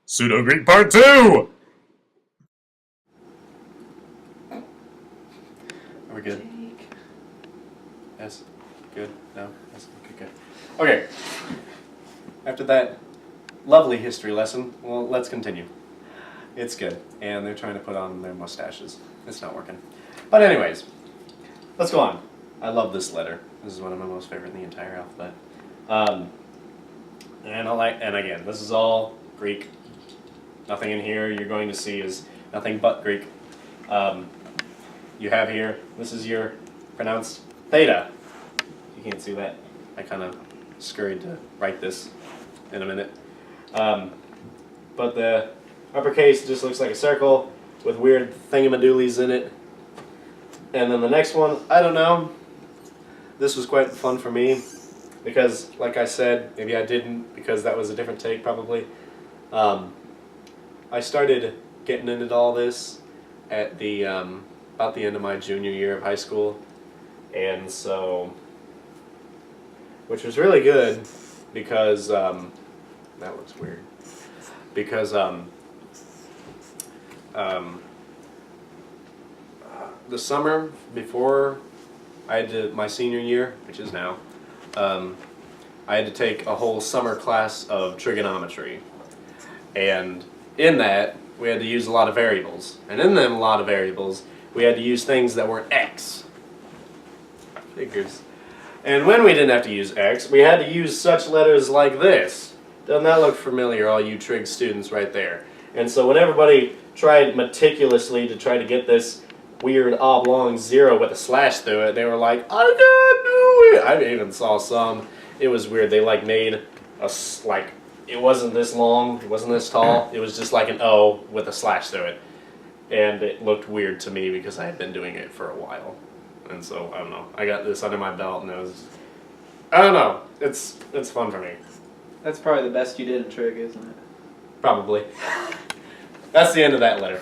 Pseudo-Greek Part 2! Are we good? Yes? Good? No? Yes? Okay, good. Okay. After that lovely history lesson, well, let's continue. It's good. And they're trying to put on their mustaches. It's not working. But anyways, let's go on. I love this letter. This is one of my most favorite in the entire alphabet. And again, this is all Greek. Nothing in here you're going to see is nothing but Greek. You have here, this is your pronounced theta. You can't see that. I kind of scurried to write this in a minute. But the uppercase just looks like a circle with weird thingamadoolies in it. And then the next one, I don't know. This was quite fun for me because, like I said, maybe I didn't because that was a different take probably. I started getting into all this at the about the end of my junior year of high school, and so, which was really good because that looks weird. Because the summer before I did my senior year, which is now, I had to take a whole summer class of trigonometry, and in that we had to use a lot of variables, and in them a lot of variables we had to use things that were x. Figures. And when we didn't have to use x, we had to use such letters like this. Doesn't that look familiar, all you trig students right there? And so when everybody tried meticulously to try to get this weird oblong zero with a slash through it, they were like, I can't do it! I even saw some. It was weird. They like made a, like, it wasn't this long, it wasn't this tall, it was just like an O with a slash through it. And it looked weird to me because I had been doing it for a while. And so, I don't know, I got this under my belt and it was, I don't know, it's fun for me. That's probably the best you did in trig, isn't it? Probably. That's the end of that letter.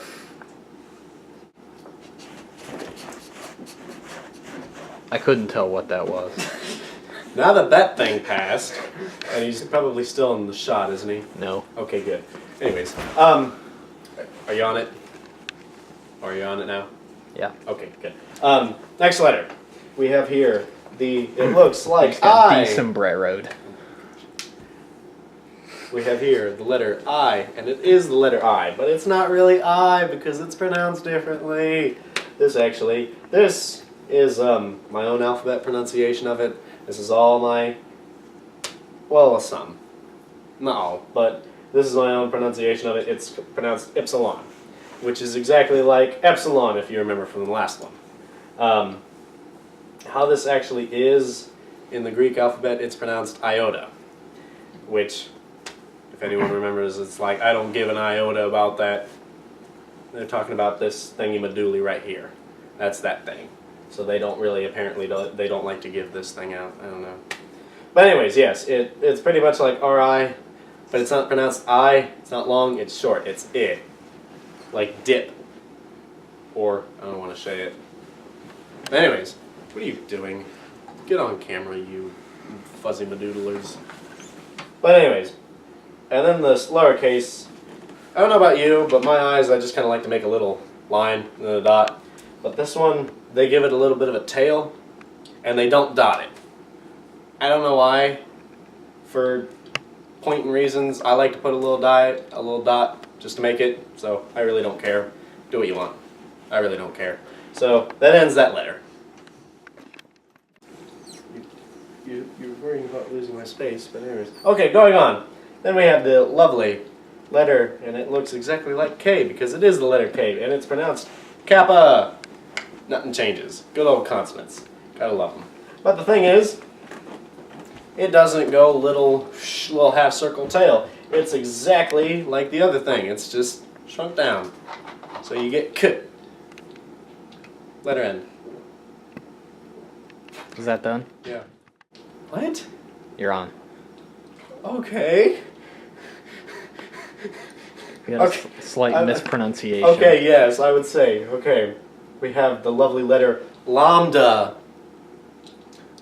I couldn't tell what that was. Now that that thing passed, and he's probably still in the shot, isn't he? No. Okay, good. Anyways, are you on it? Are you on it now? Yeah. Okay, good. Next letter. We have here it looks like He's got I. de-sombreroed. We have here the letter I, and it is the letter I, but it's not really I because it's pronounced differently. This is my own alphabet pronunciation of it. This is all my, well, some. Not all, but this is my own pronunciation of it. It's pronounced Epsilon, which is exactly like epsilon if you remember from the last one. How this actually is in the Greek alphabet, it's pronounced iota, which, if anyone remembers, it's like I don't give an iota about that. They're talking about this thingy-madooley right here. That's that thing. So they don't really, apparently, they don't like to give this thing out. I don't know. But anyways, yes, it's pretty much like R-I, but it's not pronounced I. It's not long, it's short. It's I. Like dip. Or, I don't want to say it. But anyways, what are you doing? Get on camera, you fuzzy madoodlers. But anyways, and then this lowercase, I don't know about you, but my eyes, I just kind of like to make a little line and a dot. But this one, they give it a little bit of a tail, and they don't dot it. I don't know why. For pointing reasons, I like to put a little dot, just to make it. So I really don't care. Do what you want. I really don't care. So that ends that letter. You're worrying about losing my space, but anyways. Okay, going on. Then we have the lovely letter, and it looks exactly like K because it is the letter K, and it's pronounced Kappa. Nothing changes. Good old consonants. Gotta love them. But the thing is, it doesn't go little half circle tail. It's exactly like the other thing. It's just shrunk down. So you get K. Letter N. Is that done? Yeah. What? You're on. Okay. You got Okay. a slight mispronunciation. Okay, yes, I would say. Okay. We have the lovely letter lambda.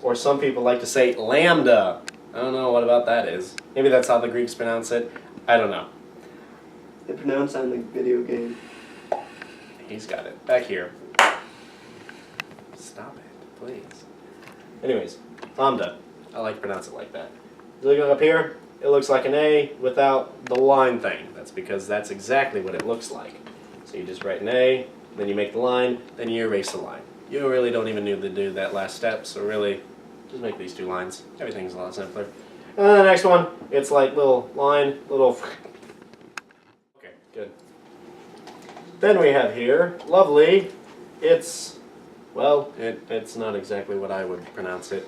Or some people like to say lambda. I don't know what about that is. Maybe that's how the Greeks pronounce it. I don't know. They pronounce sound like video game. He's got it. Back here. Stop it, please. Anyways, lambda. I like to pronounce it like that. Look up here, it looks like an A without the line thing. That's because that's exactly what it looks like. So you just write an A, then you make the line, then you erase the line. You really don't even need to do that last step, so really, just make these 2 lines. Everything's a lot simpler. And then the next one, it's like little line, little... Okay, good. Then we have here, lovely, it's, well, it's not exactly what I would pronounce it,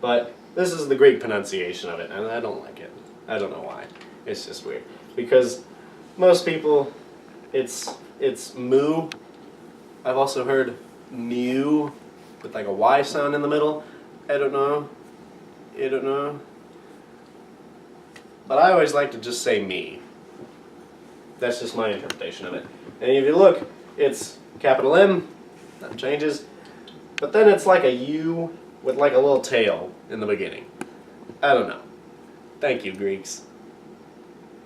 but this is the Greek pronunciation of it, and I don't like it. I don't know why. It's just weird. Because most people, it's moo. I've also heard mew with like a Y sound in the middle. I don't know. But I always like to just say me. That's just my interpretation of it. And if you look, it's capital M, that changes. But then it's like a U with like a little tail in the beginning. I don't know. Thank you, Greeks.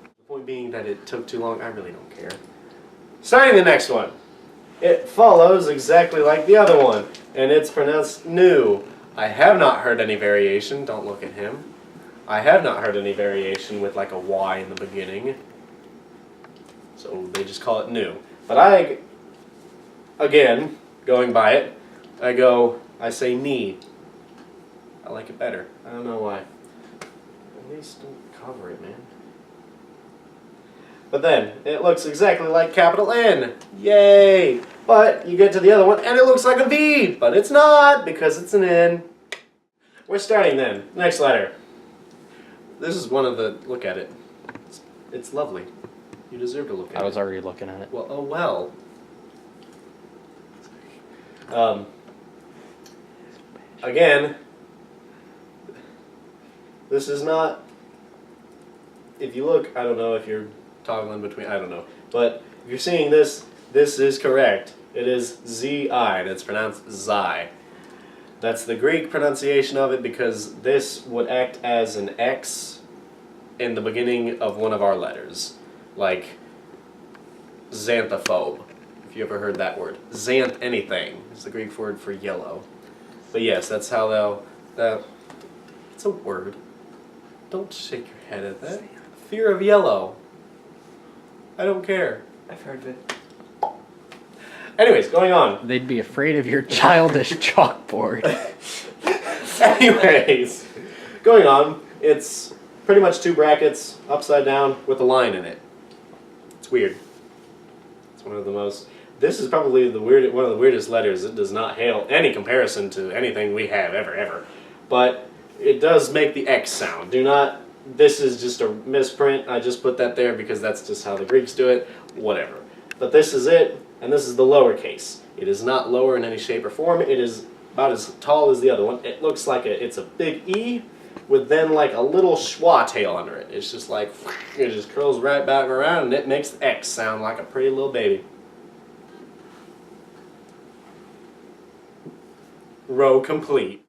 The point being that it took too long, I really don't care. Starting the next one. It follows exactly like the other one, and it's pronounced new. I have not heard any variation, don't look at him. I have not heard any variation with like a Y in the beginning. So they just call it new. But I, again, going by it, I say knee. I like it better. I don't know why. At least don't cover it, man. But then, it looks exactly like capital N. Yay! But you get to the other one, and it looks like a V. But it's not, because it's an N. We're starting then. Next letter. This is one of the... Look at it. It's lovely. You deserve to look at it. I was already looking at it. Well, oh well. Again, this is not, if you look, I don't know if you're toggling between, I don't know, but if you're seeing this, this is correct. It is Z-I, that's pronounced Zai. That's the Greek pronunciation of it because this would act as an X in the beginning of one of our letters. Like xanthophobe, if you ever heard that word. Xanth anything is the Greek word for yellow. But yes, that's how it's a word. Don't shake your head at that. Fear of yellow. I don't care. I've heard of it. Anyways, going on. They'd be afraid of your childish chalkboard. Anyways, going on. It's pretty much 2 brackets, upside down, with a line in it. It's weird. It's one of the most... This is probably one of the weirdest letters. It does not hail any comparison to anything we have ever. But it does make the X sound. Do not... This is just a misprint. I just put that there because that's just how the Greeks do it. Whatever. But this is it, and this is the lowercase. It is not lower in any shape or form. It is about as tall as the other one. It looks like it's a big E with then like a little schwa tail under it. It's just like, it just curls right back around and it makes the X sound like a pretty little baby. Row complete.